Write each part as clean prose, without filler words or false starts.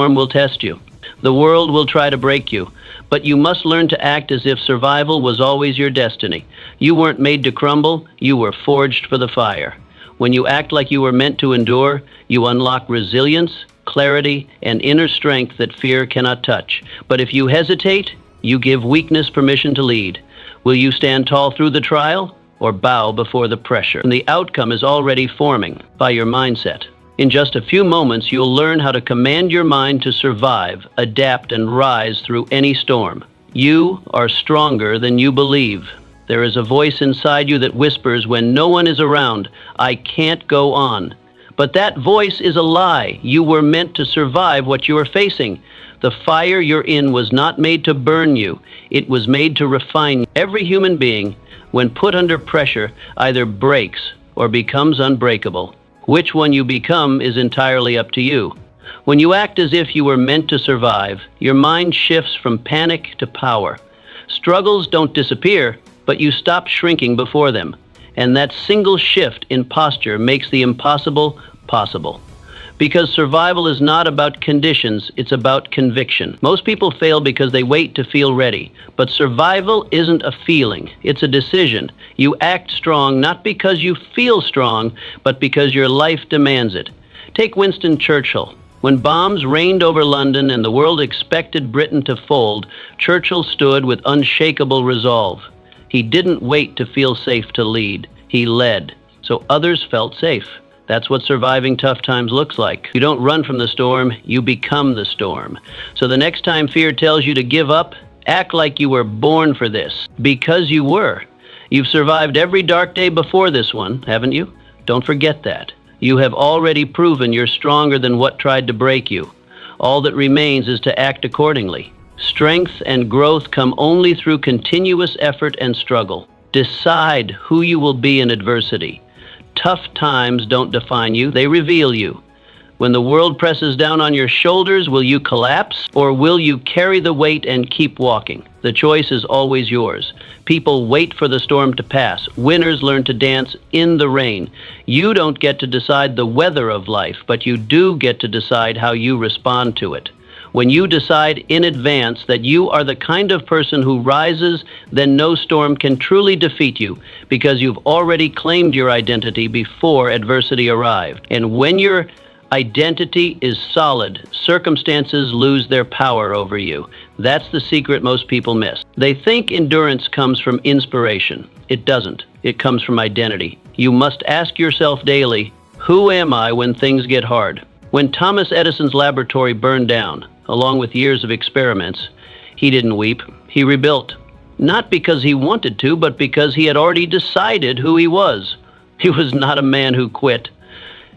storm will test you. The world will try to break you. But you must learn to act as if survival was always your destiny. You weren't made to crumble, you were forged for the fire. When you act like you were meant to endure, you unlock resilience, clarity, and inner strength that fear cannot touch. But if you hesitate, you give weakness permission to lead. Will you stand tall through the trial or bow before the pressure? And the outcome is already forming by your mindset. In just a few moments, you'll learn how to command your mind to survive, adapt, and rise through any storm. You are stronger than you believe. There is a voice inside you that whispers when no one is around, "I can't go on." But that voice is a lie. You were meant to survive what you are facing. The fire you're in was not made to burn you. It was made to refine you. Every human being, when put under pressure, either breaks or becomes unbreakable. Which one you become is entirely up to you. When you act as if you were meant to survive, your mind shifts from panic to power. Struggles don't disappear, but you stop shrinking before them. And that single shift in posture makes the impossible possible. Because survival is not about conditions, it's about conviction. Most people fail because they wait to feel ready. But survival isn't a feeling, it's a decision. You act strong not because you feel strong, but because your life demands it. Take Winston Churchill. When bombs rained over London and the world expected Britain to fold, Churchill stood with unshakable resolve. He didn't wait to feel safe to lead. He led, so others felt safe. That's what surviving tough times looks like. You don't run from the storm, you become the storm. So the next time fear tells you to give up, act like you were born for this, because you were. You've survived every dark day before this one, haven't you? Don't forget that. You have already proven you're stronger than what tried to break you. All that remains is to act accordingly. Strength and growth come only through continuous effort and struggle. Decide who you will be in adversity. Tough times don't define you, they reveal you. When the world presses down on your shoulders, will you collapse or will you carry the weight and keep walking? The choice is always yours. People wait for the storm to pass. Winners learn to dance in the rain. You don't get to decide the weather of life, but you do get to decide how you respond to it. When you decide in advance that you are the kind of person who rises, then no storm can truly defeat you because you've already claimed your identity before adversity arrived. And when your identity is solid, circumstances lose their power over you. That's the secret most people miss. They think endurance comes from inspiration. It doesn't. It comes from identity. You must ask yourself daily, who am I when things get hard? When Thomas Edison's laboratory burned down, along with years of experiments, he didn't weep. He rebuilt. Not because he wanted to, but because he had already decided who he was. He was not a man who quit.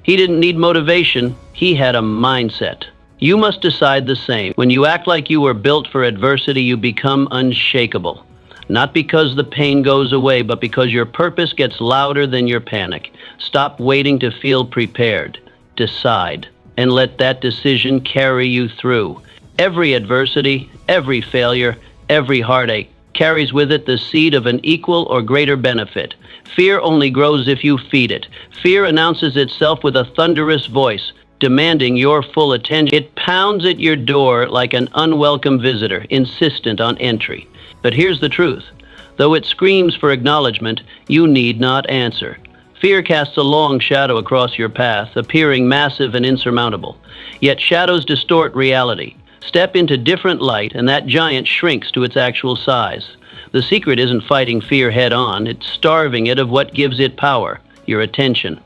He didn't need motivation. He had a mindset. You must decide the same. When you act like you were built for adversity, you become unshakable. Not because the pain goes away, but because your purpose gets louder than your panic. Stop waiting to feel prepared. Decide. And let that decision carry you through. Every adversity, every failure, every heartache carries with it the seed of an equal or greater benefit. Fear only grows if you feed it. Fear announces itself with a thunderous voice, demanding your full attention. It pounds at your door like an unwelcome visitor, insistent on entry. But here's the truth. Though it screams for acknowledgement, you need not answer. Fear casts a long shadow across your path, appearing massive and insurmountable. Yet shadows distort reality. Step into different light, and that giant shrinks to its actual size. The secret isn't fighting fear head-on, it's starving it of what gives it power, your attention.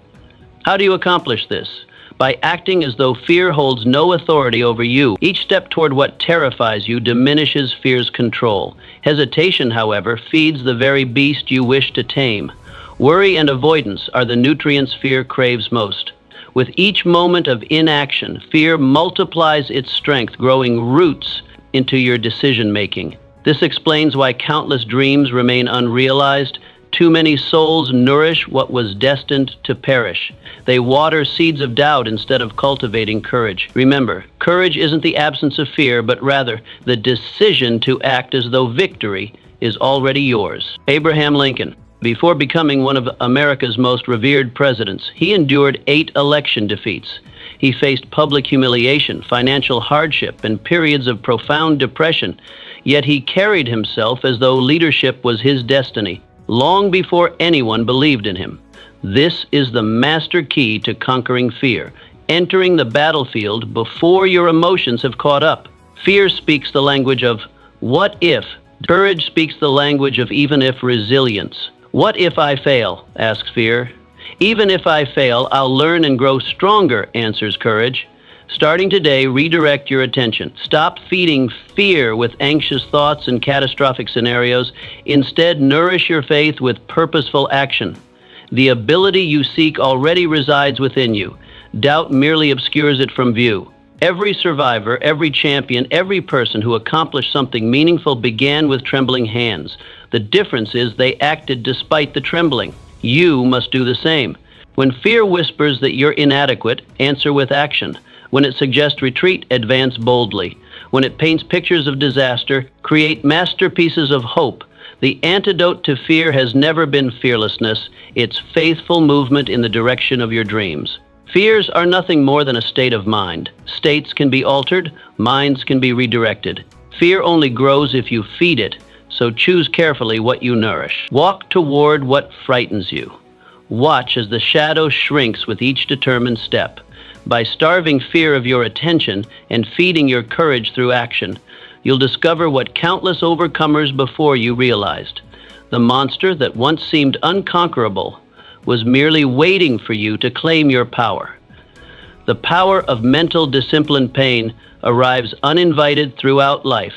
How do you accomplish this? By acting as though fear holds no authority over you. Each step toward what terrifies you diminishes fear's control. Hesitation, however, feeds the very beast you wish to tame. Worry and avoidance are the nutrients fear craves most. With each moment of inaction, fear multiplies its strength, growing roots into your decision-making. This explains why countless dreams remain unrealized. Too many souls nourish what was destined to perish. They water seeds of doubt instead of cultivating courage. Remember, courage isn't the absence of fear, but rather the decision to act as though victory is already yours. Abraham Lincoln. Before becoming one of America's most revered presidents, he endured 8 election defeats. He faced public humiliation, financial hardship, and periods of profound depression, yet he carried himself as though leadership was his destiny, long before anyone believed in him. This is the master key to conquering fear, entering the battlefield before your emotions have caught up. Fear speaks the language of what if. Courage speaks the language of even if resilience. What if I fail? Asks fear. Even if I fail, I'll learn and grow stronger, answers courage. Starting today, redirect your attention. Stop feeding fear with anxious thoughts and catastrophic scenarios. Instead, nourish your faith with purposeful action. The ability you seek already resides within you. Doubt merely obscures it from view. Every survivor, every champion, every person who accomplished something meaningful began with trembling hands. The difference is they acted despite the trembling. You must do the same. When fear whispers that you're inadequate, answer with action. When it suggests retreat, advance boldly. When it paints pictures of disaster, create masterpieces of hope. The antidote to fear has never been fearlessness. It's faithful movement in the direction of your dreams. Fears are nothing more than a state of mind. States can be altered, minds can be redirected. Fear only grows if you feed it, so choose carefully what you nourish. Walk toward what frightens you. Watch as the shadow shrinks with each determined step. By starving fear of your attention and feeding your courage through action, you'll discover what countless overcomers before you realized. The monster that once seemed unconquerable was merely waiting for you to claim your power. The power of mental disciplined pain arrives uninvited throughout life,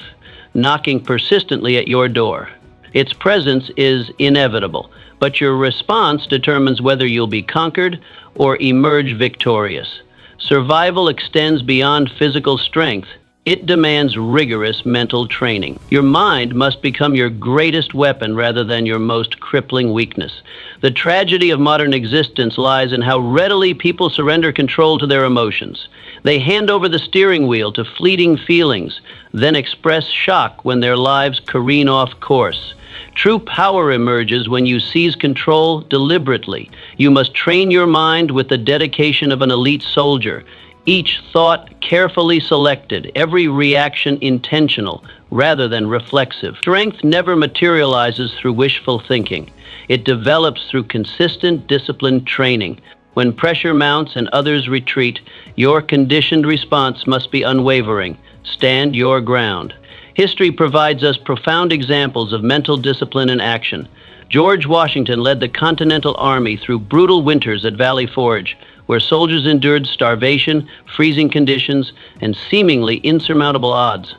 knocking persistently at your door. Its presence is inevitable, but your response determines whether you'll be conquered or emerge victorious. Survival extends beyond physical strength. It demands rigorous mental training. Your mind must become your greatest weapon rather than your most crippling weakness. The tragedy of modern existence lies in how readily people surrender control to their emotions. They hand over the steering wheel to fleeting feelings, then express shock when their lives careen off course. True power emerges when you seize control deliberately. You must train your mind with the dedication of an elite soldier. Each thought carefully selected, every reaction intentional rather than reflexive. Strength never materializes through wishful thinking. It develops through consistent, disciplined training. When pressure mounts and others retreat, your conditioned response must be unwavering. Stand your ground. History provides us profound examples of mental discipline in action. George Washington led the Continental Army through brutal winters at Valley Forge, where soldiers endured starvation, freezing conditions, and seemingly insurmountable odds.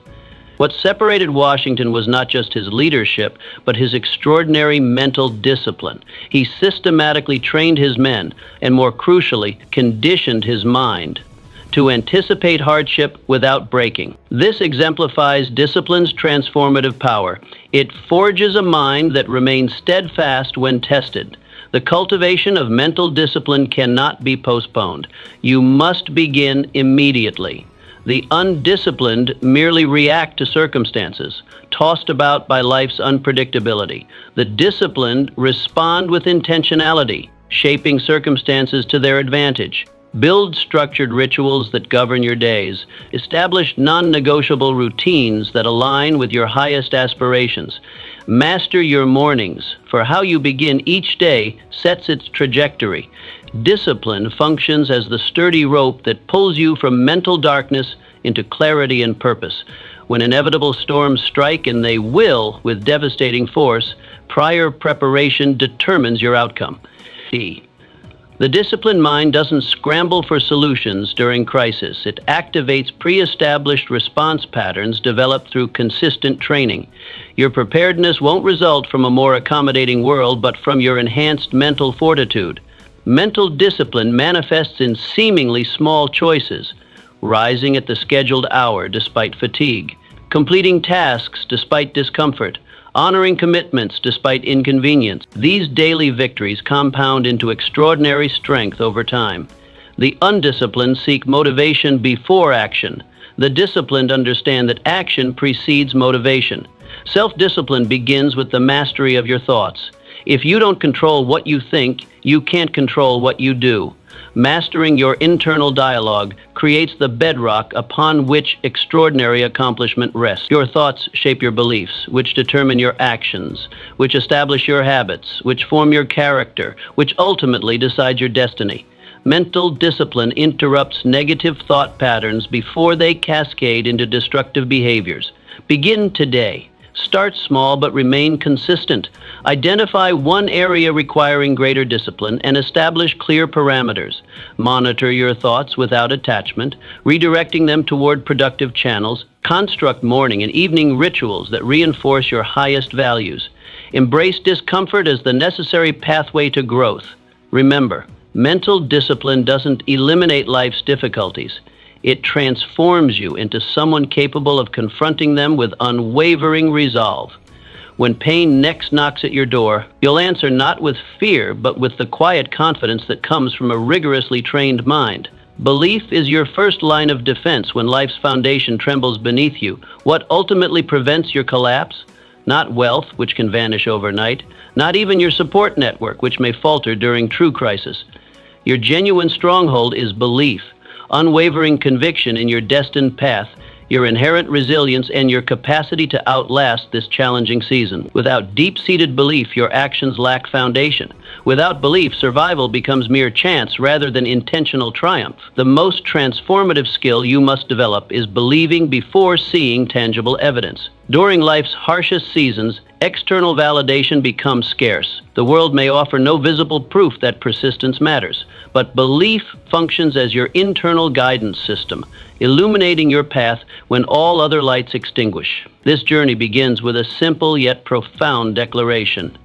What separated Washington was not just his leadership, but his extraordinary mental discipline. He systematically trained his men, and more crucially, conditioned his mind to anticipate hardship without breaking. This exemplifies discipline's transformative power. It forges a mind that remains steadfast when tested. The cultivation of mental discipline cannot be postponed. You must begin immediately. The undisciplined merely react to circumstances, tossed about by life's unpredictability. The disciplined respond with intentionality, shaping circumstances to their advantage. Build structured rituals that govern your days. Establish non-negotiable routines that align with your highest aspirations. Master your mornings, for how you begin each day sets its trajectory. Discipline functions as the sturdy rope that pulls you from mental darkness into clarity and purpose. When inevitable storms strike, and they will with devastating force, prior preparation determines your outcome. D. The disciplined mind doesn't scramble for solutions during crisis. It activates pre-established response patterns developed through consistent training. Your preparedness won't result from a more accommodating world, but from your enhanced mental fortitude. Mental discipline manifests in seemingly small choices: rising at the scheduled hour despite fatigue, completing tasks despite discomfort, honoring commitments despite inconvenience. These daily victories compound into extraordinary strength over time. The undisciplined seek motivation before action. The disciplined understand that action precedes motivation. Self-discipline begins with the mastery of your thoughts. If you don't control what you think, you can't control what you do. Mastering your internal dialogue creates the bedrock upon which extraordinary accomplishment rests. Your thoughts shape your beliefs, which determine your actions, which establish your habits, which form your character, which ultimately decide your destiny. Mental discipline interrupts negative thought patterns before they cascade into destructive behaviors. Begin today. Start small but remain consistent. Identify one area requiring greater discipline and establish clear parameters. Monitor your thoughts without attachment, redirecting them toward productive channels. Construct morning and evening rituals that reinforce your highest values. Embrace discomfort as the necessary pathway to growth. Remember, mental discipline doesn't eliminate life's difficulties. It transforms you into someone capable of confronting them with unwavering resolve. When pain next knocks at your door, you'll answer not with fear, but with the quiet confidence that comes from a rigorously trained mind. Belief is your first line of defense when life's foundation trembles beneath you. What ultimately prevents your collapse? Not wealth, which can vanish overnight, not even your support network, which may falter during true crisis. Your genuine stronghold is belief. Unwavering conviction in your destined path, your inherent resilience, and your capacity to outlast this challenging season. Without deep-seated belief, your actions lack foundation. Without belief, survival becomes mere chance rather than intentional triumph. The most transformative skill you must develop is believing before seeing tangible evidence. During life's harshest seasons, external validation becomes scarce. The world may offer no visible proof that persistence matters, but belief functions as your internal guidance system, illuminating your path when all other lights extinguish. This journey begins with a simple yet profound declaration: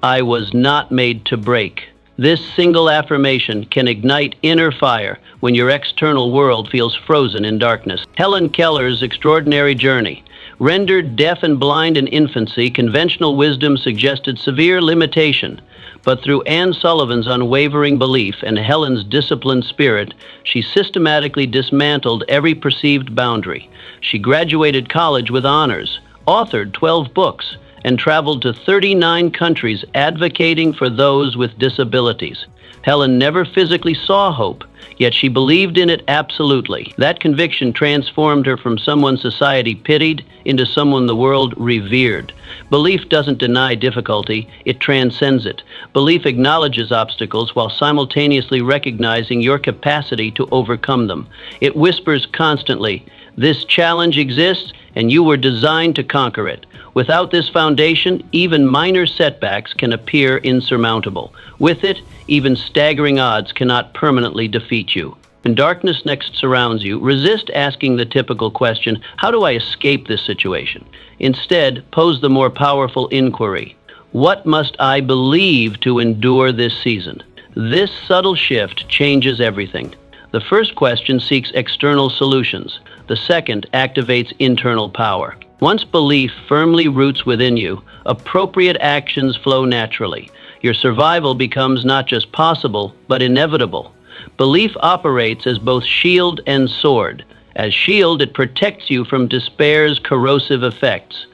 I was not made to break. This single affirmation can ignite inner fire when your external world feels frozen in darkness. Helen Keller's extraordinary journey. Rendered deaf and blind in infancy, conventional wisdom suggested severe limitation. But through Anne Sullivan's unwavering belief and Helen's disciplined spirit, she systematically dismantled every perceived boundary. She graduated college with honors, authored 12 books, and traveled to 39 countries advocating for those with disabilities. Helen never physically saw hope, yet she believed in it absolutely. That conviction transformed her from someone society pitied into someone the world revered. Belief doesn't deny difficulty, it transcends it. Belief acknowledges obstacles while simultaneously recognizing your capacity to overcome them. It whispers constantly, "This challenge exists, and you were designed to conquer it." Without this foundation, even minor setbacks can appear insurmountable. With it, even staggering odds cannot permanently defeat you. When darkness next surrounds you, resist asking the typical question, how do I escape this situation? Instead, pose the more powerful inquiry, what must I believe to endure this season? This subtle shift changes everything. The first question seeks external solutions. The second activates internal power. Once belief firmly roots within you, appropriate actions flow naturally. Your survival becomes not just possible, but inevitable. Belief operates as both shield and sword. As shield, it protects you from despair's corrosive effects.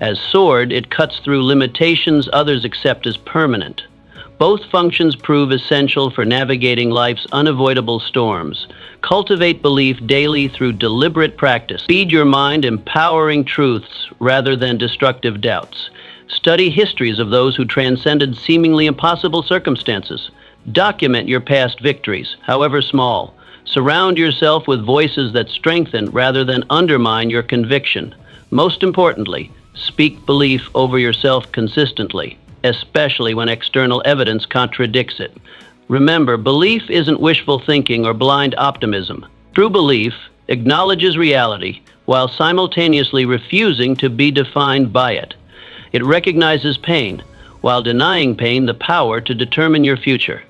As sword, it cuts through limitations others accept as permanent. Both functions prove essential for navigating life's unavoidable storms. Cultivate belief daily through deliberate practice. Feed your mind empowering truths rather than destructive doubts. Study histories of those who transcended seemingly impossible circumstances. Document your past victories, however small. Surround yourself with voices that strengthen rather than undermine your conviction. Most importantly, speak belief over yourself consistently, especially when external evidence contradicts it. Remember, belief isn't wishful thinking or blind optimism. True belief acknowledges reality while simultaneously refusing to be defined by it. It recognizes pain while denying pain the power to determine your future.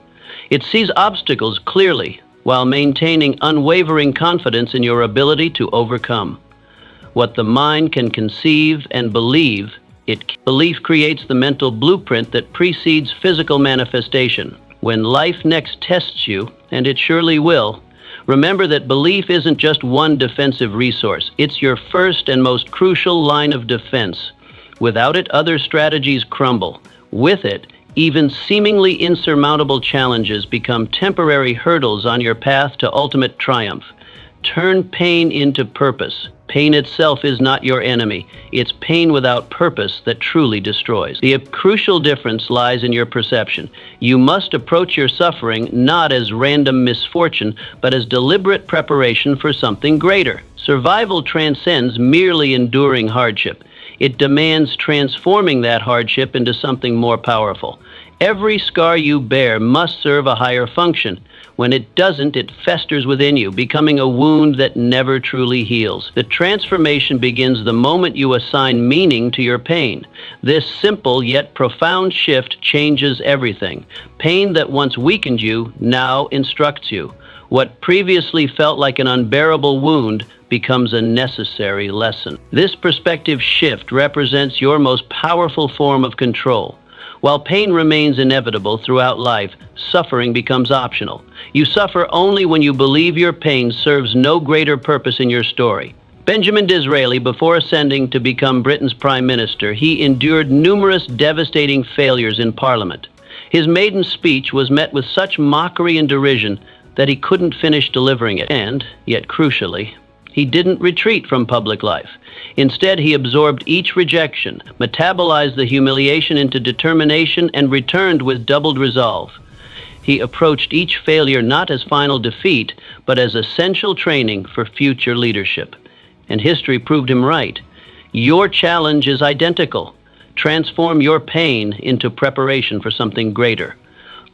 It sees obstacles clearly while maintaining unwavering confidence in your ability to overcome. What the mind can conceive and believe, belief creates the mental blueprint that precedes physical manifestation. When life next tests you, and it surely will, remember that belief isn't just one defensive resource. It's your first and most crucial line of defense. Without it, other strategies crumble. With it, Even seemingly insurmountable challenges become temporary hurdles on your path to ultimate triumph. Turn pain into purpose. Pain itself is not your enemy. It's pain without purpose that truly destroys. The crucial difference lies in your perception. You must approach your suffering not as random misfortune, but as deliberate preparation for something greater. Survival transcends merely enduring hardship. It demands transforming that hardship into something more powerful. Every scar you bear must serve a higher function. When it doesn't, it festers within you, becoming a wound that never truly heals. The transformation begins the moment you assign meaning to your pain. This simple yet profound shift changes everything. Pain that once weakened you now instructs you. What previously felt like an unbearable wound becomes a necessary lesson. This perspective shift represents your most powerful form of control. While pain remains inevitable throughout life, suffering becomes optional. You suffer only when you believe your pain serves no greater purpose in your story. Benjamin Disraeli, before ascending to become Britain's Prime Minister, he endured numerous devastating failures in Parliament. His maiden speech was met with such mockery and derision that he couldn't finish delivering it. And, yet crucially, he didn't retreat from public life. Instead, he absorbed each rejection, metabolized the humiliation into determination, and returned with doubled resolve. He approached each failure not as final defeat, but as essential training for future leadership. And history proved him right. Your challenge is identical. Transform your pain into preparation for something greater.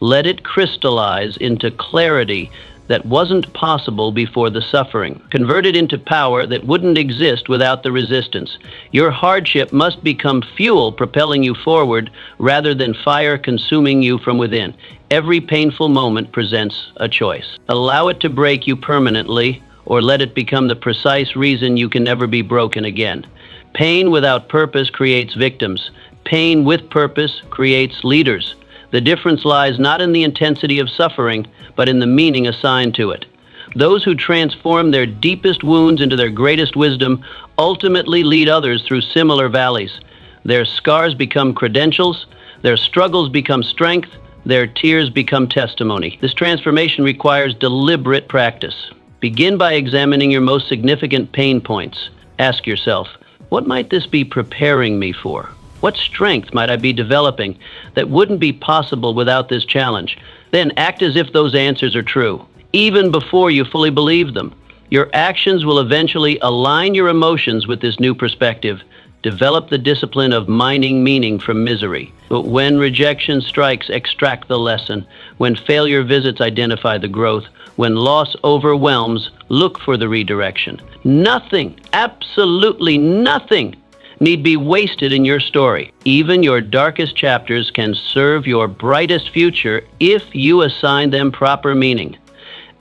Let it crystallize into clarity that wasn't possible before the suffering. Convert it into power that wouldn't exist without the resistance. Your hardship must become fuel propelling you forward rather than fire consuming you from within. Every painful moment presents a choice. Allow it to break you permanently, or let it become the precise reason you can never be broken again. Pain without purpose creates victims. Pain with purpose creates leaders. The difference lies not in the intensity of suffering, but in the meaning assigned to it. Those who transform their deepest wounds into their greatest wisdom ultimately lead others through similar valleys. Their scars become credentials, their struggles become strength, their tears become testimony. This transformation requires deliberate practice. Begin by examining your most significant pain points. Ask yourself, what might this be preparing me for? What strength might I be developing that wouldn't be possible without this challenge? Then act as if those answers are true, even before you fully believe them. Your actions will eventually align your emotions with this new perspective. Develop the discipline of mining meaning from misery. But when rejection strikes, extract the lesson. When failure visits, identify the growth. When loss overwhelms, look for the redirection. Nothing, absolutely nothing, need be wasted in your story. Even your darkest chapters can serve your brightest future if you assign them proper meaning.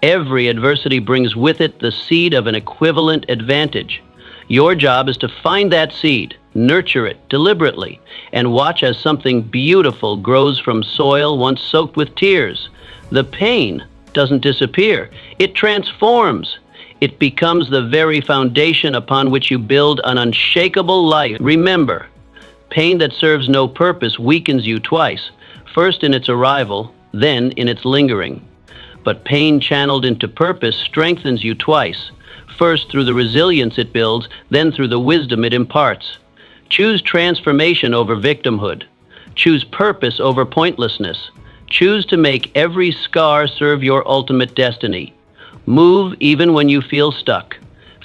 Every adversity brings with it the seed of an equivalent advantage. Your job is to find that seed, nurture it deliberately, and watch as something beautiful grows from soil once soaked with tears. The pain doesn't disappear, it transforms. It becomes the very foundation upon which you build an unshakable life. Remember, pain that serves no purpose weakens you twice, first in its arrival, then in its lingering. But pain channeled into purpose strengthens you twice, first through the resilience it builds, then through the wisdom it imparts. Choose transformation over victimhood. Choose purpose over pointlessness. Choose to make every scar serve your ultimate destiny. Move even when you feel stuck.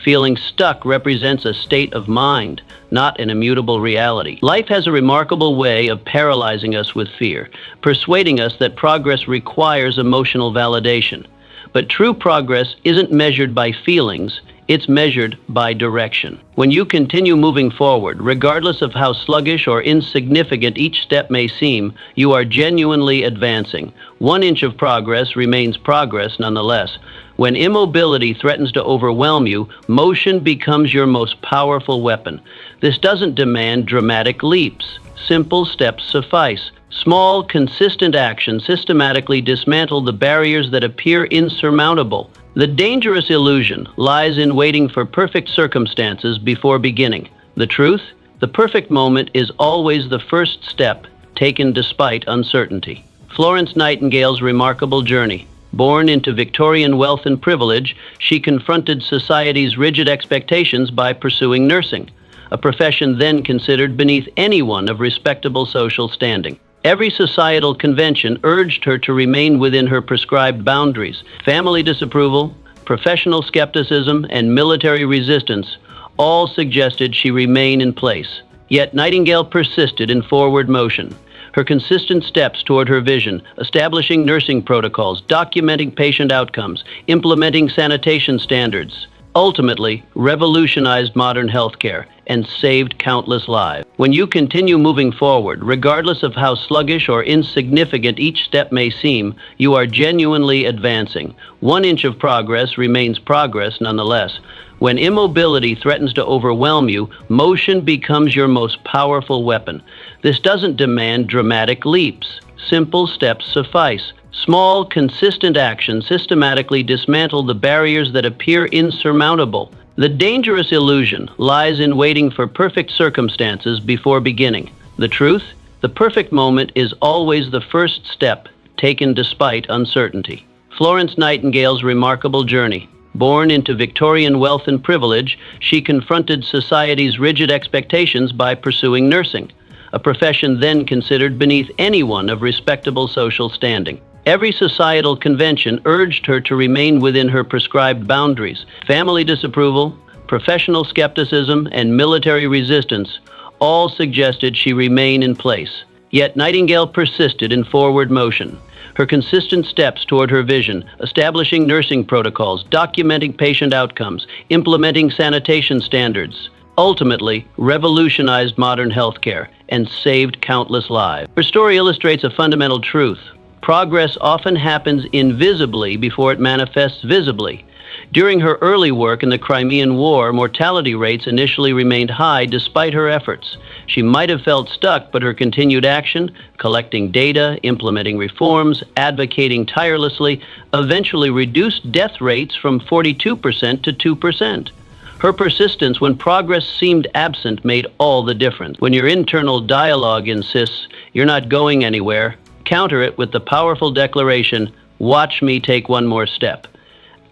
Feeling stuck represents a state of mind, not an immutable reality. Life has a remarkable way of paralyzing us with fear, persuading us that progress requires emotional validation. But true progress isn't measured by feelings, it's measured by direction. When you continue moving forward, regardless of how sluggish or insignificant each step may seem, you are genuinely advancing. 1 inch of progress remains progress nonetheless. When immobility threatens to overwhelm you, motion becomes your most powerful weapon. This doesn't demand dramatic leaps. Simple steps suffice. Small, consistent actions systematically dismantle the barriers that appear insurmountable. The dangerous illusion lies in waiting for perfect circumstances before beginning. The truth? The perfect moment is always the first step taken despite uncertainty. Florence Nightingale's remarkable journey. Born into Victorian wealth and privilege, she confronted society's rigid expectations by pursuing nursing, a profession then considered beneath anyone of respectable social standing. Every societal convention urged her to remain within her prescribed boundaries. Family disapproval, professional skepticism, and military resistance all suggested she remain in place. Yet Nightingale persisted in forward motion. Her consistent steps toward her vision, establishing nursing protocols, documenting patient outcomes, implementing sanitation standards, ultimately revolutionized modern healthcare and saved countless lives. When you continue moving forward, regardless of how sluggish or insignificant each step may seem, you are genuinely advancing. 1 inch of progress remains progress nonetheless. When immobility threatens to overwhelm you, motion becomes your most powerful weapon. This doesn't demand dramatic leaps. Simple steps suffice. Small, consistent actions systematically dismantle the barriers that appear insurmountable. The dangerous illusion lies in waiting for perfect circumstances before beginning. The truth? The perfect moment is always the first step, taken despite uncertainty. Florence Nightingale's remarkable journey. Born into Victorian wealth and privilege, she confronted society's rigid expectations by pursuing nursing, a profession then considered beneath anyone of respectable social standing. Every societal convention urged her to remain within her prescribed boundaries. Family disapproval, professional skepticism, and military resistance all suggested she remain in place. Yet Nightingale persisted in forward motion. Her consistent steps toward her vision, establishing nursing protocols, documenting patient outcomes, implementing sanitation standards, ultimately revolutionized modern healthcare and saved countless lives. Her story illustrates a fundamental truth. Progress often happens invisibly before it manifests visibly. During her early work in the Crimean War, mortality rates initially remained high despite her efforts. She might have felt stuck, but her continued action, collecting data, implementing reforms, advocating tirelessly, eventually reduced death rates from 42% to 2%. Her persistence when progress seemed absent made all the difference. When your internal dialogue insists you're not going anywhere, counter it with the powerful declaration, "Watch me take one more step."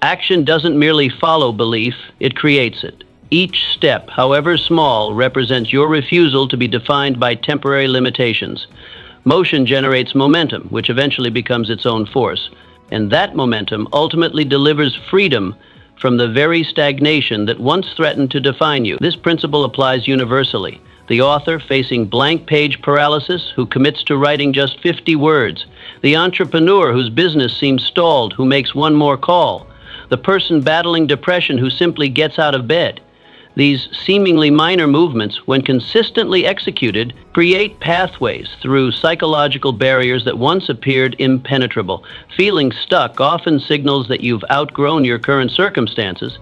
Action doesn't merely follow belief, it creates it. Each step, however small, represents your refusal to be defined by temporary limitations. Motion generates momentum, which eventually becomes its own force. And that momentum ultimately delivers freedom from the very stagnation that once threatened to define you. This principle applies universally. The author facing blank page paralysis who commits to writing just 50 words. The entrepreneur whose business seems stalled who makes one more call. The person battling depression who simply gets out of bed. These seemingly minor movements, when consistently executed, create pathways through psychological barriers that once appeared impenetrable. Feeling stuck often signals that you've outgrown your current circumstances,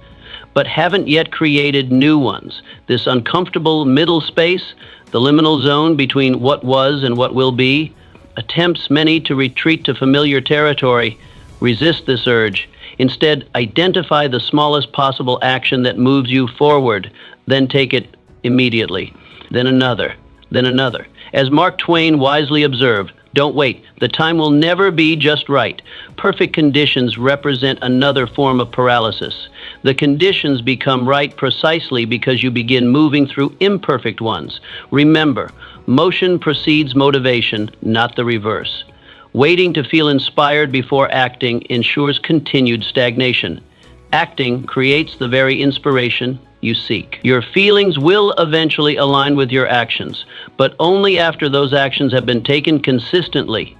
but haven't yet created new ones. This uncomfortable middle space, the liminal zone between what was and what will be, attempts many to retreat to familiar territory. Resist this urge. Instead, identify the smallest possible action that moves you forward, then take it immediately. Then another, then another. As Mark Twain wisely observed, don't wait. The time will never be just right. Perfect conditions represent another form of paralysis. The conditions become right precisely because you begin moving through imperfect ones. Remember, motion precedes motivation, not the reverse. Waiting to feel inspired before acting ensures continued stagnation. Acting creates the very inspiration you seek. Your feelings will eventually align with your actions, but only after those actions have been taken consistently.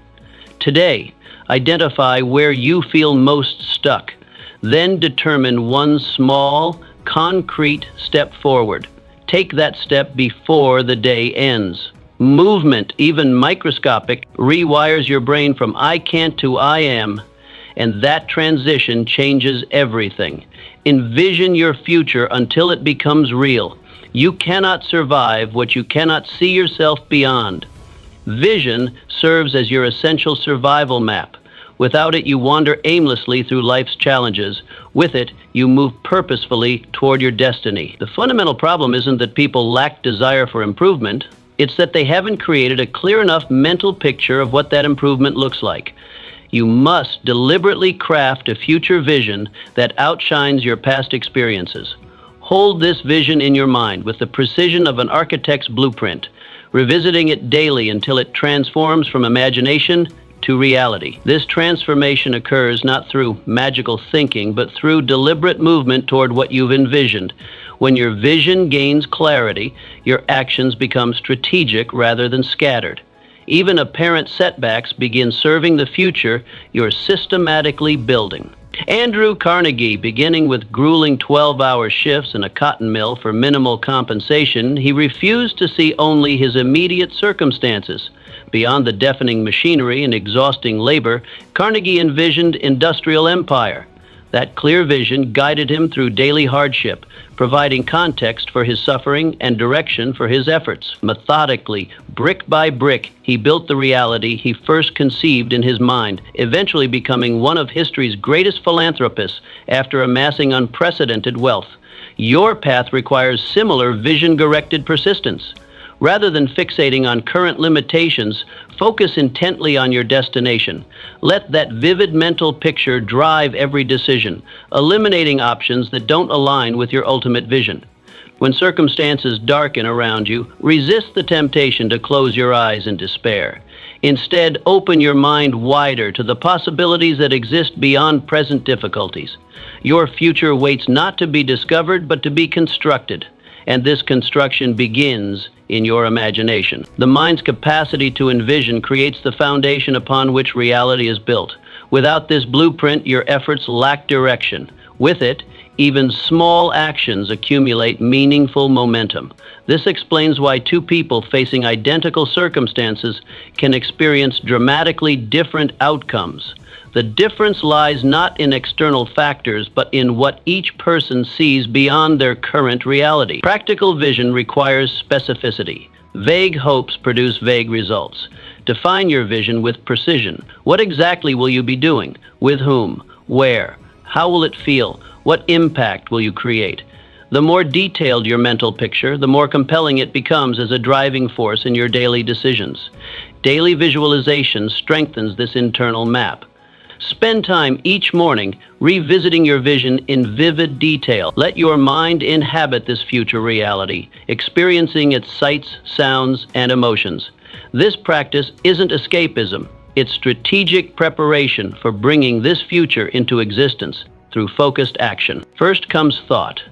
Today, identify where you feel most stuck. Then determine one small, concrete step forward. Take that step before the day ends. Movement, even microscopic, rewires your brain from I can't to I am, and that transition changes everything. Envision your future until it becomes real. You cannot survive what you cannot see yourself beyond. Vision serves as your essential survival map. Without it, you wander aimlessly through life's challenges. With it, you move purposefully toward your destiny. The fundamental problem isn't that people lack desire for improvement. It's that they haven't created a clear enough mental picture of what that improvement looks like. You must deliberately craft a future vision that outshines your past experiences. Hold this vision in your mind with the precision of an architect's blueprint, revisiting it daily until it transforms from imagination to reality. This transformation occurs not through magical thinking, but through deliberate movement toward what you've envisioned. When your vision gains clarity, your actions become strategic rather than scattered. Even apparent setbacks begin serving the future you're systematically building. Andrew Carnegie, beginning with grueling 12-hour shifts in a cotton mill for minimal compensation, he refused to see only his immediate circumstances. Beyond the deafening machinery and exhausting labor, Carnegie envisioned industrial empire. That clear vision guided him through daily hardship, providing context for his suffering and direction for his efforts. Methodically, brick by brick, he built the reality he first conceived in his mind, eventually becoming one of history's greatest philanthropists after amassing unprecedented wealth. Your path requires similar vision-directed persistence. Rather than fixating on current limitations, focus intently on your destination. Let that vivid mental picture drive every decision, eliminating options that don't align with your ultimate vision. When circumstances darken around you, resist the temptation to close your eyes in despair. Instead, open your mind wider to the possibilities that exist beyond present difficulties. Your future waits not to be discovered, but to be constructed. And this construction begins in your imagination. The mind's capacity to envision creates the foundation upon which reality is built. Without this blueprint, your efforts lack direction. With it, even small actions accumulate meaningful momentum. This explains why two people facing identical circumstances can experience dramatically different outcomes. The difference lies not in external factors, but in what each person sees beyond their current reality. Practical vision requires specificity. Vague hopes produce vague results. Define your vision with precision. What exactly will you be doing? With whom? Where? How will it feel? What impact will you create? The more detailed your mental picture, the more compelling it becomes as a driving force in your daily decisions. Daily visualization strengthens this internal map. Spend time each morning revisiting your vision in vivid detail. Let your mind inhabit this future reality, experiencing its sights, sounds, and emotions. This practice isn't escapism. It's strategic preparation for bringing this future into existence through focused action. First comes thought,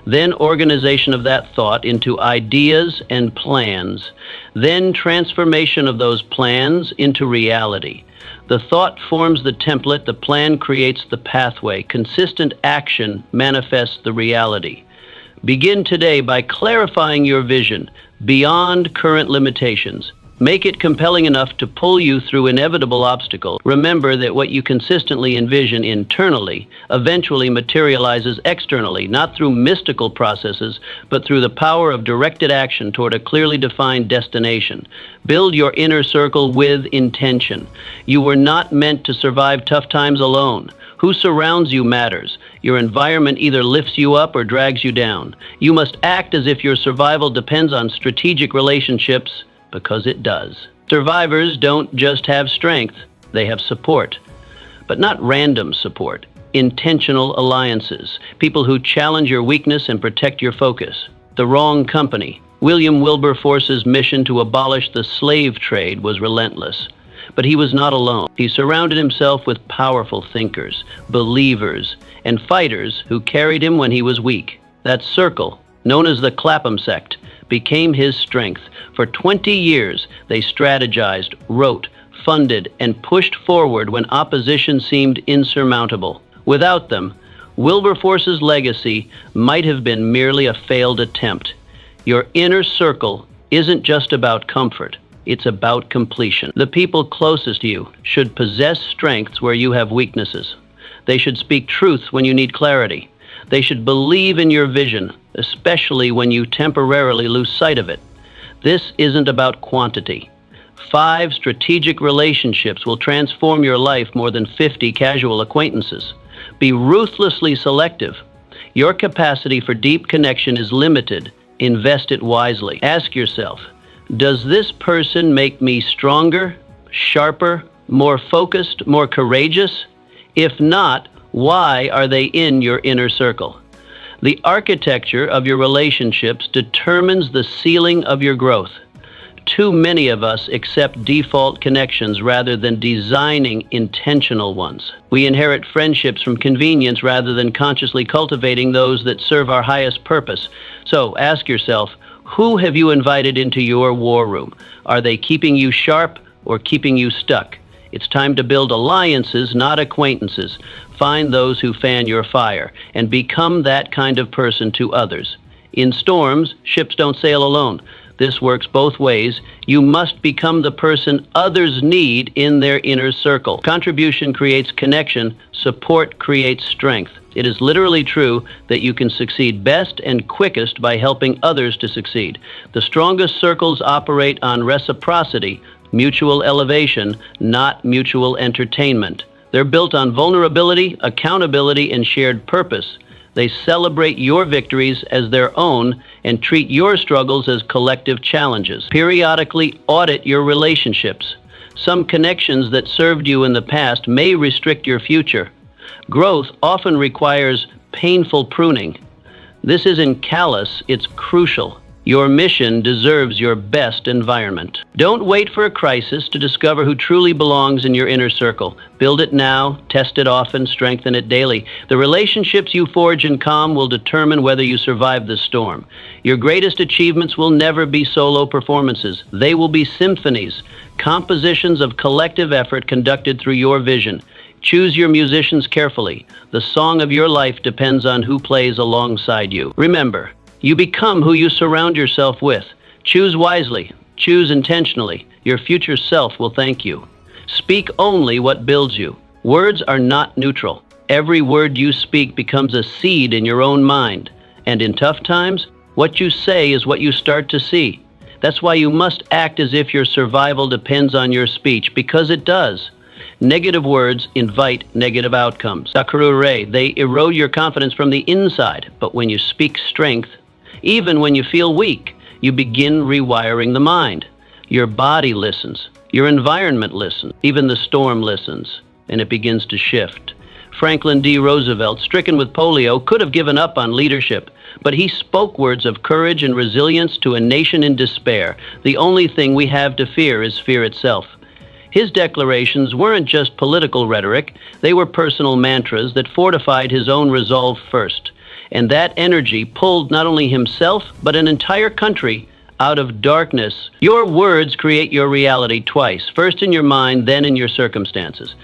then organization of that thought into ideas and plans, then transformation of those plans into reality. The thought forms the template, the plan creates the pathway. Consistent action manifests the reality. Begin today by clarifying your vision beyond current limitations. Make it compelling enough to pull you through inevitable obstacles. Remember that what you consistently envision internally eventually materializes externally, not through mystical processes, but through the power of directed action toward a clearly defined destination. Build your inner circle with intention. You were not meant to survive tough times alone. Who surrounds you matters. Your environment either lifts you up or drags you down. You must act as if your survival depends on strategic relationships, because it does. Survivors don't just have strength, they have support. But not random support, intentional alliances, people who challenge your weakness and protect your focus. The wrong company. William Wilberforce's mission to abolish the slave trade was relentless. But he was not alone. He surrounded himself with powerful thinkers, believers, and fighters who carried him when he was weak. That circle, known as the Clapham sect, became his strength. For 20 years, they strategized, wrote, funded, and pushed forward when opposition seemed insurmountable. Without them, Wilberforce's legacy might have been merely a failed attempt. Your inner circle isn't just about comfort, it's about completion. The people closest to you should possess strengths where you have weaknesses. They should speak truth when you need clarity. They should believe in your vision, especially when you temporarily lose sight of it. This isn't about quantity. 5 strategic relationships will transform your life more than 50 casual acquaintances. Be ruthlessly selective. Your capacity for deep connection is limited. Invest it wisely. Ask yourself, Does this person make me stronger, sharper, more focused, more courageous? If not, why are they in your inner circle? The architecture of your relationships determines the ceiling of your growth. Too many of us accept default connections rather than designing intentional ones. We inherit friendships from convenience rather than consciously cultivating those that serve our highest purpose. So ask yourself, who have you invited into your war room? Are they keeping you sharp or keeping you stuck? It's time to build alliances, not acquaintances. Find those who fan your fire and become that kind of person to others. In storms, ships don't sail alone. This works both ways. You must become the person others need in their inner circle. Contribution creates connection. Support creates strength. It is literally true that you can succeed best and quickest by helping others to succeed. The strongest circles operate on reciprocity, mutual elevation, not mutual entertainment. They're built on vulnerability, accountability, and shared purpose. They celebrate your victories as their own and treat your struggles as collective challenges. Periodically audit your relationships. Some connections that served you in the past may restrict your future. Growth often requires painful pruning. This isn't callous, it's crucial. Your mission deserves your best environment. Don't wait for a crisis to discover who truly belongs in your inner circle. Build it now, test it often, strengthen it daily. The relationships you forge in calm will determine whether you survive the storm. Your greatest achievements will never be solo performances. They will be symphonies, compositions of collective effort conducted through your vision. Choose your musicians carefully. The song of your life depends on who plays alongside you. Remember, you become who you surround yourself with. Choose wisely. Choose intentionally. Your future self will thank you. Speak only what builds you. Words are not neutral. Every word you speak becomes a seed in your own mind. And in tough times, what you say is what you start to see. That's why you must act as if your survival depends on your speech, because it does. Negative words invite negative outcomes. Sakaru Ray, they erode your confidence from the inside, but when you speak strength, even when you feel weak, you begin rewiring the mind. Your body listens. Your environment listens. Even the storm listens, and it begins to shift. Franklin D. Roosevelt, stricken with polio, could have given up on leadership, but he spoke words of courage and resilience to a nation in despair. The only thing we have to fear is fear itself. His declarations weren't just political rhetoric, they were personal mantras that fortified his own resolve first. And that energy pulled not only himself, but an entire country out of darkness. Your words create your reality twice, first in your mind, then in your circumstances.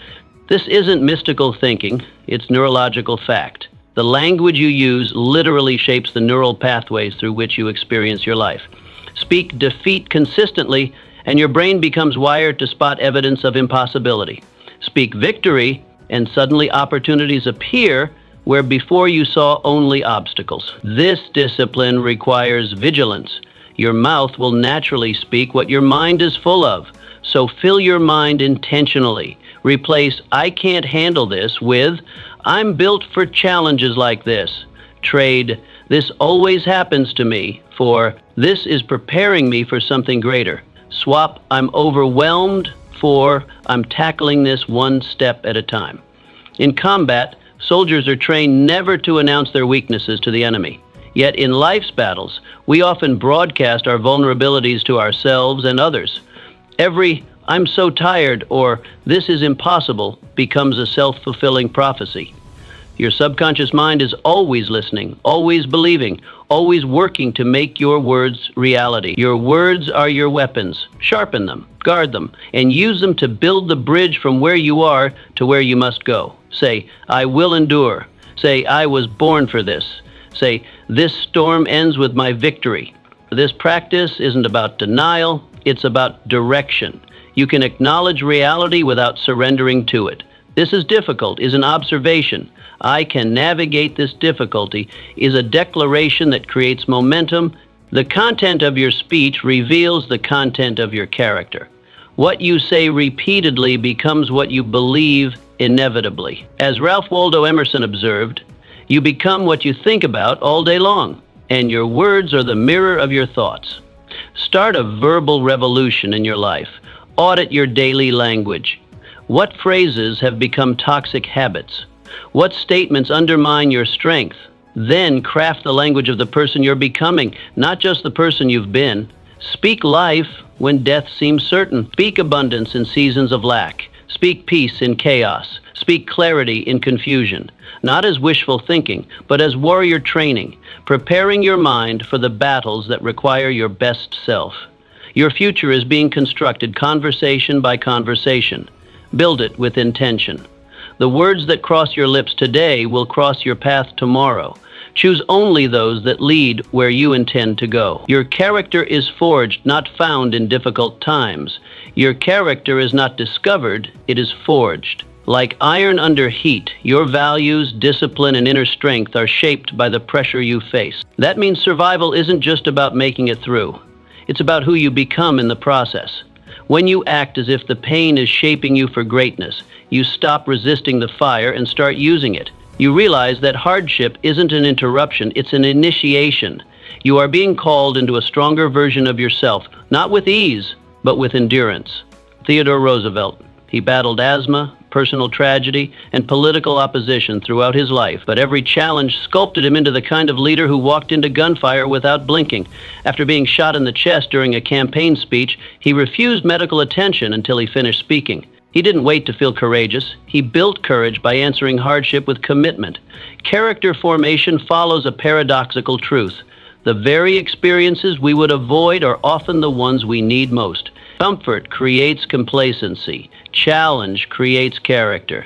This isn't mystical thinking, it's neurological fact. The language you use literally shapes the neural pathways through which you experience your life. Speak defeat consistently, and your brain becomes wired to spot evidence of impossibility. Speak victory, and suddenly opportunities appear where before you saw only obstacles. This discipline requires vigilance. Your mouth will naturally speak what your mind is full of. So fill your mind intentionally. Replace "I can't handle this" with "I'm built for challenges like this." Trade "this always happens to me" for "this is preparing me for something greater." Swap "I'm overwhelmed" for "I'm tackling this one step at a time." In combat, soldiers are trained never to announce their weaknesses to the enemy. Yet in life's battles, we often broadcast our vulnerabilities to ourselves and others. Every "I'm so tired" or "this is impossible" becomes a self-fulfilling prophecy. Your subconscious mind is always listening, always believing, always working to make your words reality. Your words are your weapons. Sharpen them, guard them, and use them to build the bridge from where you are to where you must go. Say, "I will endure." Say, "I was born for this." Say, "This storm ends with my victory." This practice isn't about denial, it's about direction. You can acknowledge reality without surrendering to it. "This is difficult" is an observation. "I can navigate this difficulty" is a declaration that creates momentum. The content of your speech reveals the content of your character. What you say repeatedly becomes what you believe inevitably. As Ralph Waldo Emerson observed, you become what you think about all day long, and your words are the mirror of your thoughts. Start a verbal revolution in your life. Audit your daily language. What phrases have become toxic habits? What statements undermine your strength? Then craft the language of the person you're becoming, not just the person you've been. Speak life when death seems certain. Speak abundance in seasons of lack. Speak peace in chaos. Speak clarity in confusion. Not as wishful thinking, but as warrior training, preparing your mind for the battles that require your best self. Your future is being constructed conversation by conversation. Build it with intention. The words that cross your lips today will cross your path tomorrow. Choose only those that lead where you intend to go. Your character is forged, not found in difficult times. Your character is not discovered, it is forged. Like iron under heat, your values, discipline, and inner strength are shaped by the pressure you face. That means survival isn't just about making it through. It's about who you become in the process. When you act as if the pain is shaping you for greatness, you stop resisting the fire and start using it. You realize that hardship isn't an interruption, it's an initiation. You are being called into a stronger version of yourself, not with ease, but with endurance. Theodore Roosevelt. He battled asthma, personal tragedy, and political opposition throughout his life, but every challenge sculpted him into the kind of leader who walked into gunfire without blinking. After being shot in the chest during a campaign speech, he refused medical attention until he finished speaking. He didn't wait to feel courageous. He built courage by answering hardship with commitment. Character formation follows a paradoxical truth. The very experiences we would avoid are often the ones we need most. Comfort creates complacency. Challenge creates character.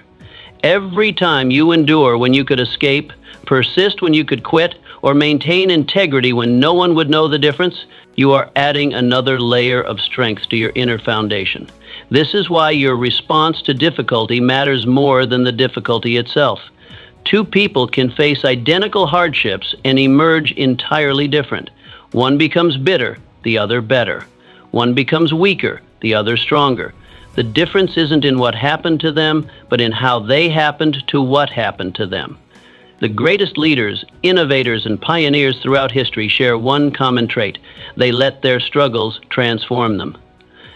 Every time you endure when you could escape, persist when you could quit, or maintain integrity when no one would know the difference, you are adding another layer of strength to your inner foundation. This is why your response to difficulty matters more than the difficulty itself. Two people can face identical hardships and emerge entirely different. One becomes bitter, the other better. One becomes weaker, the other stronger. The difference isn't in what happened to them, but in how they happened to what happened to them. The greatest leaders, innovators, and pioneers throughout history share one common trait. They let their struggles transform them.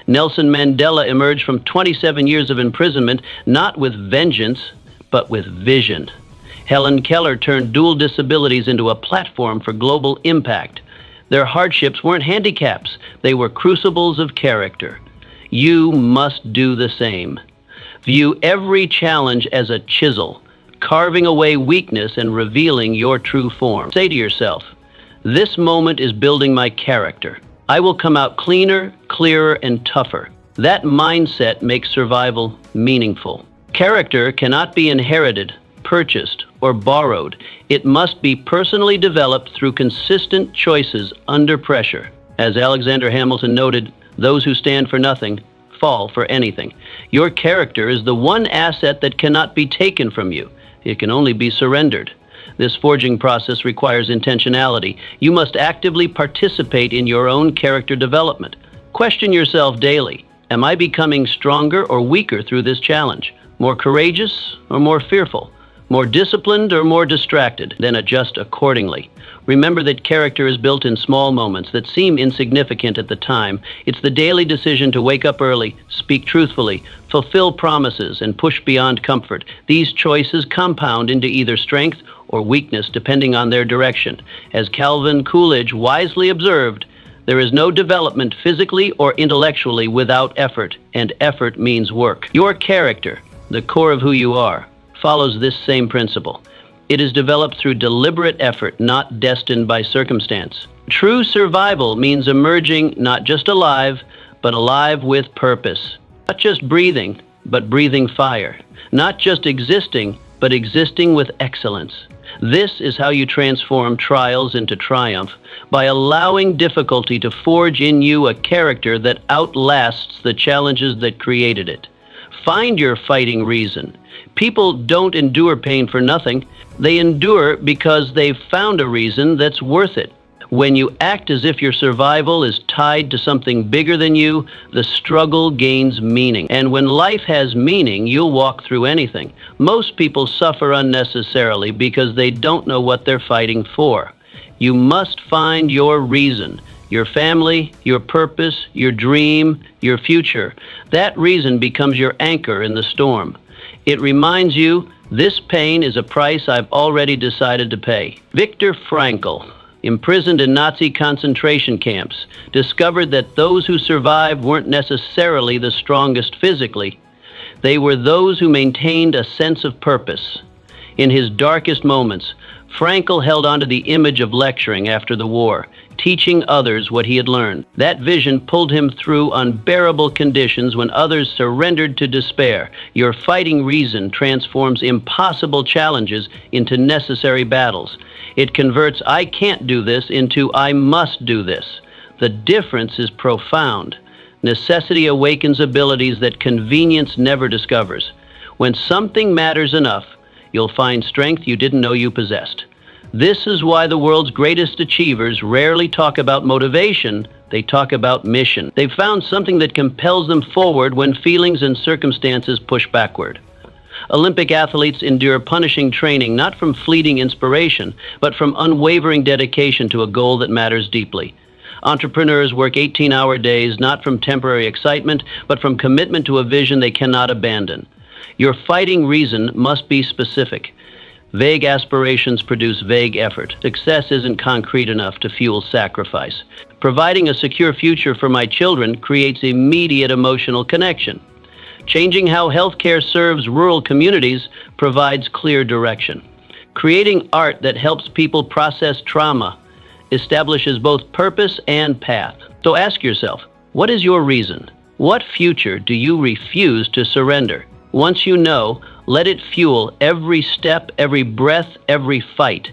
Nelson Mandela emerged from 27 years of imprisonment not with vengeance, but with vision. Helen Keller turned dual disabilities into a platform for global impact. Their hardships weren't handicaps, they were crucibles of character. You must do the same. View every challenge as a chisel, carving away weakness and revealing your true form. Say to yourself, this moment is building my character. I will come out cleaner, clearer, and tougher. That mindset makes survival meaningful. Character cannot be inherited, purchased, or borrowed. It must be personally developed through consistent choices under pressure. As Alexander Hamilton noted, those who stand for nothing fall for anything. Your character is the one asset that cannot be taken from you. It can only be surrendered. This forging process requires intentionality. You must actively participate in your own character development. Question yourself daily. Am I becoming stronger or weaker through this challenge? More courageous or more fearful? More disciplined or more distracted? Then adjust accordingly. Remember that character is built in small moments that seem insignificant at the time. It's the daily decision to wake up early, speak truthfully, fulfill promises, and push beyond comfort. These choices compound into either strength or weakness depending on their direction. As Calvin Coolidge wisely observed, there is no development physically or intellectually without effort, and effort means work. Your character, the core of who you are, follows this same principle. It is developed through deliberate effort, not destined by circumstance. True survival means emerging not just alive, but alive with purpose. Not just breathing, but breathing fire. Not just existing, but existing with excellence. This is how you transform trials into triumph, by allowing difficulty to forge in you a character that outlasts the challenges that created it. Find your fighting reason. People don't endure pain for nothing. They endure because they've found a reason that's worth it. When you act as if your survival is tied to something bigger than you, the struggle gains meaning. And when life has meaning, you'll walk through anything. Most people suffer unnecessarily because they don't know what they're fighting for. You must find your reason. your family, your purpose, your dream, your future. That reason becomes your anchor in the storm. It reminds you, this pain is a price I've already decided to pay. Viktor Frankl, imprisoned in Nazi concentration camps, discovered that those who survived weren't necessarily the strongest physically. They were those who maintained a sense of purpose. In his darkest moments, Frankl held onto the image of lecturing after the war, teaching others what he had learned. That vision pulled him through unbearable conditions when others surrendered to despair. Your fighting reason transforms impossible challenges into necessary battles. It converts "I can't do this" into "I must do this." The difference is profound. Necessity awakens abilities that convenience never discovers. When something matters enough, you'll find strength you didn't know you possessed. This is why the world's greatest achievers rarely talk about motivation, they talk about mission. They've found something that compels them forward when feelings and circumstances push backward. Olympic athletes endure punishing training not from fleeting inspiration, but from unwavering dedication to a goal that matters deeply. Entrepreneurs work 18-hour days not from temporary excitement, but from commitment to a vision they cannot abandon. Your fighting reason must be specific. Vague aspirations produce vague effort. Success isn't concrete enough to fuel sacrifice. Providing a secure future for my children creates immediate emotional connection. Changing how healthcare serves rural communities provides clear direction. Creating art that helps people process trauma establishes both purpose and path. So ask yourself, what is your reason? What future do you refuse to surrender? Once you know, let it fuel every step, every breath, every fight.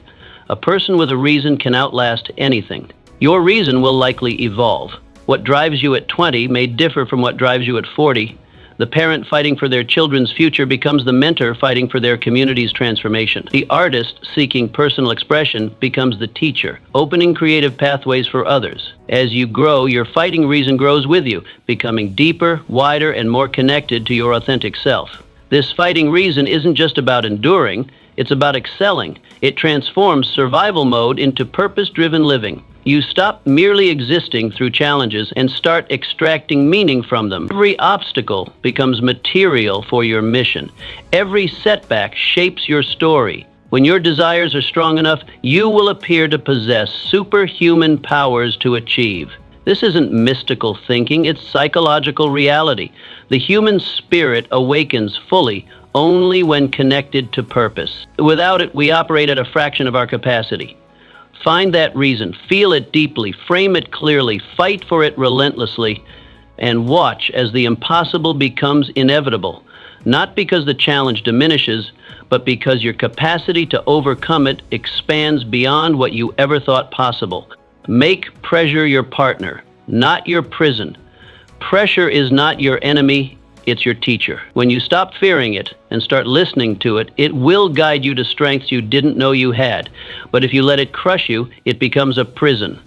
A person with a reason can outlast anything. Your reason will likely evolve. What drives you at 20 may differ from what drives you at 40. The parent fighting for their children's future becomes the mentor fighting for their community's transformation. The artist seeking personal expression becomes the teacher, opening creative pathways for others. As you grow, your fighting reason grows with you, becoming deeper, wider, and more connected to your authentic self. This fighting reason isn't just about enduring, it's about excelling. It transforms survival mode into purpose-driven living. You stop merely existing through challenges and start extracting meaning from them. Every obstacle becomes material for your mission. Every setback shapes your story. When your desires are strong enough, you will appear to possess superhuman powers to achieve. This isn't mystical thinking, it's psychological reality. The human spirit awakens fully only when connected to purpose. Without it, we operate at a fraction of our capacity. Find that reason, feel it deeply, frame it clearly, fight for it relentlessly, and watch as the impossible becomes inevitable, not because the challenge diminishes, but because your capacity to overcome it expands beyond what you ever thought possible. Make pressure your partner, not your prison. Pressure is not your enemy, it's your teacher. When you stop fearing it and start listening to it, it will guide you to strengths you didn't know you had. But if you let it crush you, it becomes a prison.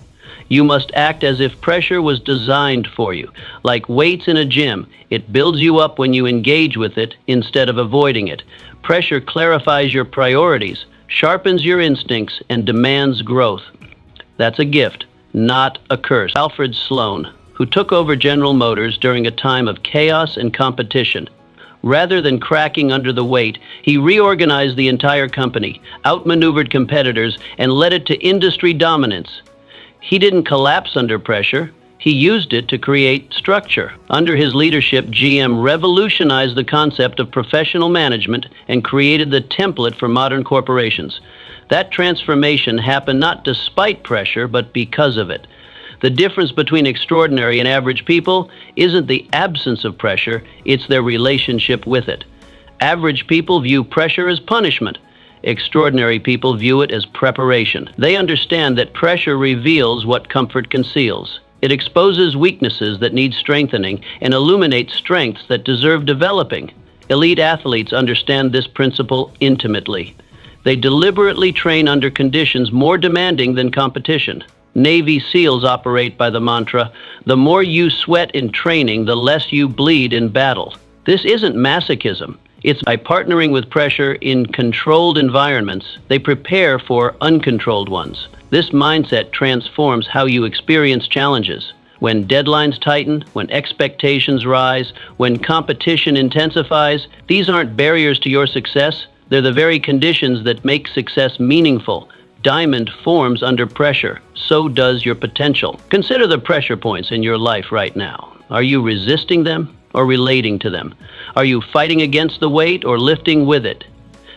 You must act as if pressure was designed for you. Like weights in a gym, it builds you up when you engage with it instead of avoiding it. Pressure clarifies your priorities, sharpens your instincts, and demands growth. That's a gift, not a curse. Alfred Sloan, who took over General Motors during a time of chaos and competition. Rather than cracking under the weight, he reorganized the entire company, outmaneuvered competitors, and led it to industry dominance. He didn't collapse under pressure. He used it to create structure. Under his leadership, GM revolutionized the concept of professional management and created the template for modern corporations. That transformation happened not despite pressure, but because of it. The difference between extraordinary and average people isn't the absence of pressure, it's their relationship with it. Average people view pressure as punishment. Extraordinary people view it as preparation. They understand that pressure reveals what comfort conceals. It exposes weaknesses that need strengthening and illuminates strengths that deserve developing. Elite athletes understand this principle intimately. They deliberately train under conditions more demanding than competition. Navy SEALs operate by the mantra, the more you sweat in training, the less you bleed in battle. This isn't masochism. It's by partnering with pressure in controlled environments, they prepare for uncontrolled ones. This mindset transforms how you experience challenges. When deadlines tighten, when expectations rise, when competition intensifies, these aren't barriers to your success. They're the very conditions that make success meaningful. Diamond forms under pressure. So does your potential. Consider the pressure points in your life right now. Are you resisting them or relating to them? Are you fighting against the weight or lifting with it?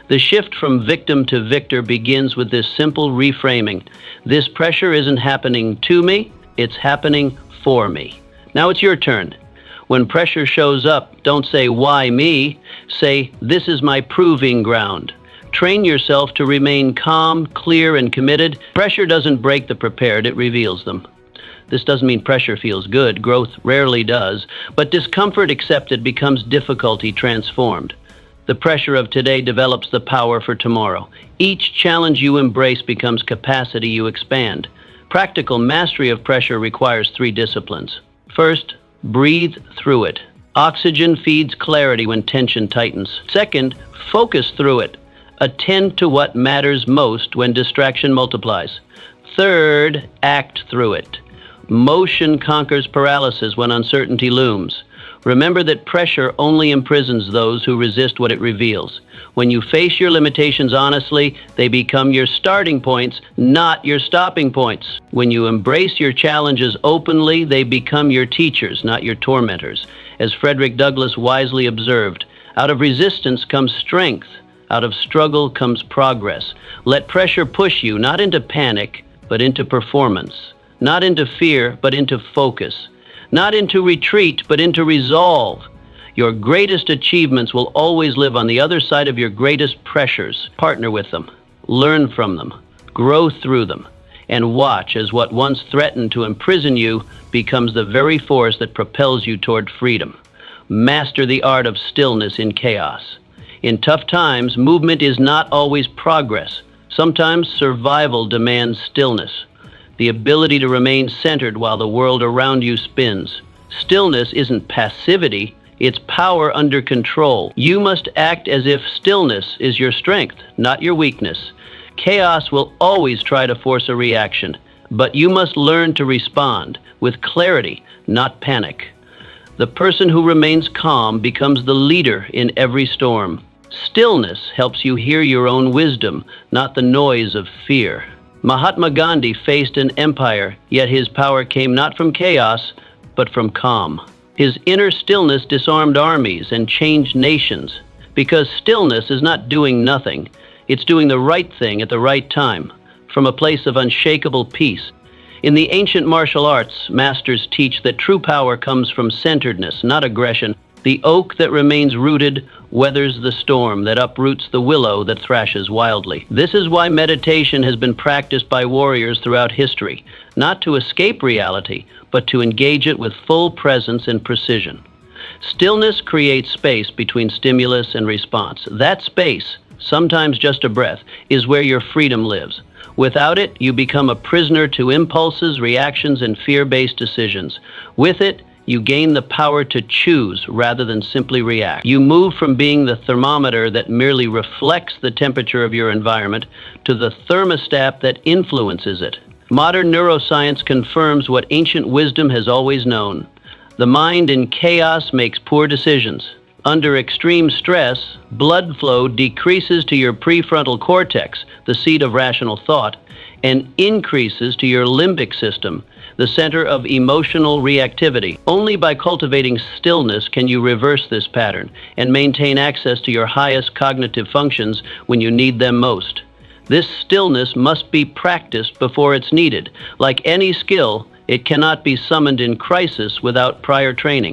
The shift from victim to victor begins with this simple reframing. This pressure isn't happening to me, it's happening for me. Now it's your turn. When pressure shows up, don't say, "Why me?" Say, "This is my proving ground." Train yourself to remain calm, clear, and committed. Pressure doesn't break the prepared, it reveals them. This doesn't mean pressure feels good. Growth rarely does. But discomfort accepted becomes difficulty transformed. The pressure of today develops the power for tomorrow. Each challenge you embrace becomes capacity you expand. Practical mastery of pressure requires 3 disciplines. First, breathe through it. Oxygen feeds clarity when tension tightens. Second, focus through it. Attend to what matters most when distraction multiplies. Third, act through it. Motion conquers paralysis when uncertainty looms. Remember that pressure only imprisons those who resist what it reveals. When you face your limitations honestly, they become your starting points, not your stopping points. When you embrace your challenges openly, they become your teachers, not your tormentors. As Frederick Douglass wisely observed, out of resistance comes strength. Out of struggle comes progress. Let pressure push you, not into panic, but into performance. Not into fear, but into focus. Not into retreat, but into resolve. Your greatest achievements will always live on the other side of your greatest pressures. Partner with them. Learn from them. Grow through them. And watch as what once threatened to imprison you becomes the very force that propels you toward freedom. Master the art of stillness in chaos. In tough times, movement is not always progress. Sometimes survival demands stillness. The ability to remain centered while the world around you spins. Stillness isn't passivity, it's power under control. You must act as if stillness is your strength, not your weakness. Chaos will always try to force a reaction, but you must learn to respond with clarity, not panic. The person who remains calm becomes the leader in every storm. Stillness helps you hear your own wisdom, not the noise of fear. Mahatma Gandhi faced an empire, yet his power came not from chaos, but from calm. His inner stillness disarmed armies and changed nations, because stillness is not doing nothing. It's doing the right thing at the right time, from a place of unshakable peace. In the ancient martial arts, masters teach that true power comes from centeredness, not aggression. The oak that remains rooted weathers the storm that uproots the willow that thrashes wildly. This is why meditation has been practiced by warriors throughout history, not to escape reality, but to engage it with full presence and precision. Stillness creates space between stimulus and response. That space, sometimes just a breath, is where your freedom lives. Without it, you become a prisoner to impulses, reactions, and fear-based decisions. With it, you gain the power to choose rather than simply react. You move from being the thermometer that merely reflects the temperature of your environment to the thermostat that influences it. Modern neuroscience confirms what ancient wisdom has always known. The mind in chaos makes poor decisions. Under extreme stress, blood flow decreases to your prefrontal cortex, the seat of rational thought, and increases to your limbic system, the center of emotional reactivity. Only by cultivating stillness can you reverse this pattern and maintain access to your highest cognitive functions when you need them most. This stillness must be practiced before it's needed. Like any skill, it cannot be summoned in crisis without prior training.